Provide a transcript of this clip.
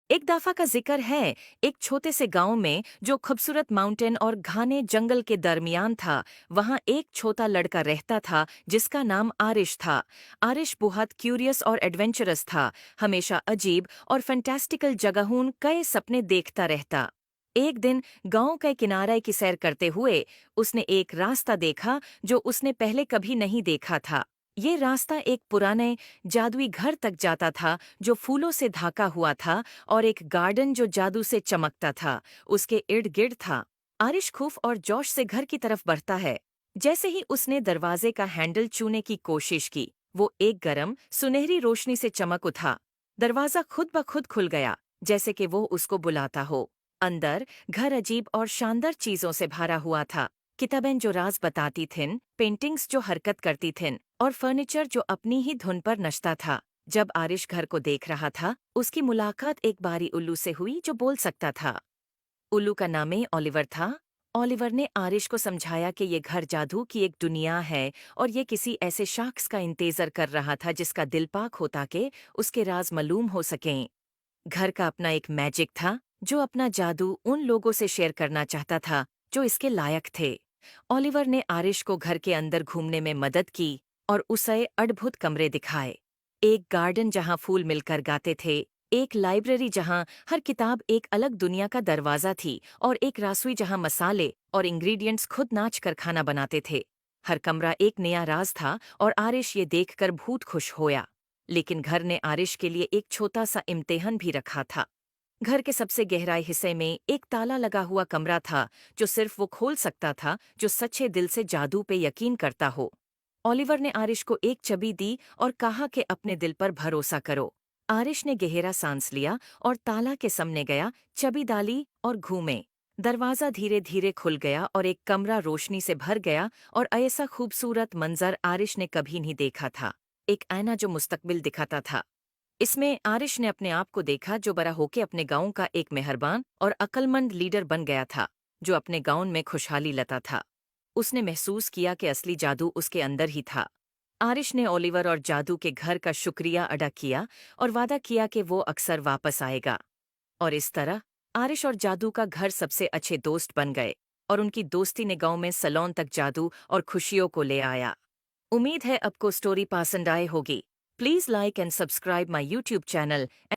एक दफा का जिक्र है, एक छोटे से गांव में जो खूबसूरत माउंटेन और घने जंगल के दरमियान था। वहां एक छोटा लड़का रहता था जिसका नाम आरिश था। आरिश बहुत क्यूरियस और एडवेंचरस था, हमेशा अजीब और फैंटास्टिकल जगहों कई सपने देखता रहता। एक दिन गांव के किनारे की सैर करते हुए उसने एक रास्ता देखा जो उसने पहले कभी नहीं देखा था। ये रास्ता एक पुराने जादुई घर तक जाता था जो फूलों से ढका हुआ था, और एक गार्डन जो जादू से चमकता था उसके इर्द गिर्द था। आरिश खूफ और जोश से घर की तरफ बढ़ता है। जैसे ही उसने दरवाजे का हैंडल छूने की कोशिश की, वो एक गरम सुनहरी रोशनी से चमक उठा। दरवाजा खुद ब खुद खुल गया, जैसे कि वो उसको बुलाता हो। अंदर घर अजीब और शानदार चीजों से भरा हुआ था। किताबें जो राज बताती थीं, पेंटिंग्स जो हरकत करती थीं, और फर्नीचर जो अपनी ही धुन पर नचता था। जब आरिश घर को देख रहा था, उसकी मुलाकात एक बारी उल्लू से हुई जो बोल सकता था। उल्लू का नाम ही ओलिवर था। ओलिवर ने आरिश को समझाया कि ये घर जादू की एक दुनिया है, और ये किसी ऐसे शख्स का इंतजार कर रहा था जिसका दिल पाक होता कि उसके राज मालूम हो सकें। घर का अपना एक मैजिक था जो अपना जादू उन लोगों से शेयर करना चाहता था जो इसके लायक थे। ओलिवर ने आरिश को घर के अंदर घूमने में मदद की और उसे अद्भुत कमरे दिखाए। एक गार्डन जहां फूल मिलकर गाते थे, एक लाइब्रेरी जहां हर किताब एक अलग दुनिया का दरवाजा थी, और एक रसोई जहां मसाले और इंग्रेडिएंट्स खुद नाच कर खाना बनाते थे। हर कमरा एक नया राज था और आरिश ये देखकर बहुत खुश होया। लेकिन घर ने आरिश के लिए एक छोटा सा इम्तिहान भी रखा था। घर के सबसे गहराई हिस्से में एक ताला लगा हुआ कमरा था जो सिर्फ वो खोल सकता था जो सच्चे दिल से जादू पे यकीन करता हो। ओलिवर ने आरिश को एक चाबी दी और कहा कि अपने दिल पर भरोसा करो। आरिश ने गहरा सांस लिया और ताला के सामने गया, चाबी डाली और घूमे। दरवाजा धीरे धीरे खुल गया और एक कमरा रोशनी से भर गया, और ऐसा खूबसूरत मंजर आरिश ने कभी नहीं देखा था। एक आईना जो मुस्तकबिल दिखाता था। इसमें आरिश ने अपने आप को देखा जो बड़ा होके अपने गांव का एक मेहरबान और अक्लमंद लीडर बन गया था, जो अपने गांव में खुशहाली लाता था। उसने महसूस किया कि असली जादू उसके अंदर ही था। आरिश ने ओलिवर और जादू के घर का शुक्रिया अदा किया और वादा किया कि वो अक्सर वापस आएगा। और इस तरह आरिश और जादू का घर सबसे अच्छे दोस्त बन गए, और उनकी दोस्ती ने गांव में सलोन तक जादू और खुशियों को ले आया। उम्मीद है आपको स्टोरी पसंद आए होगी। Please like and subscribe my YouTube channel.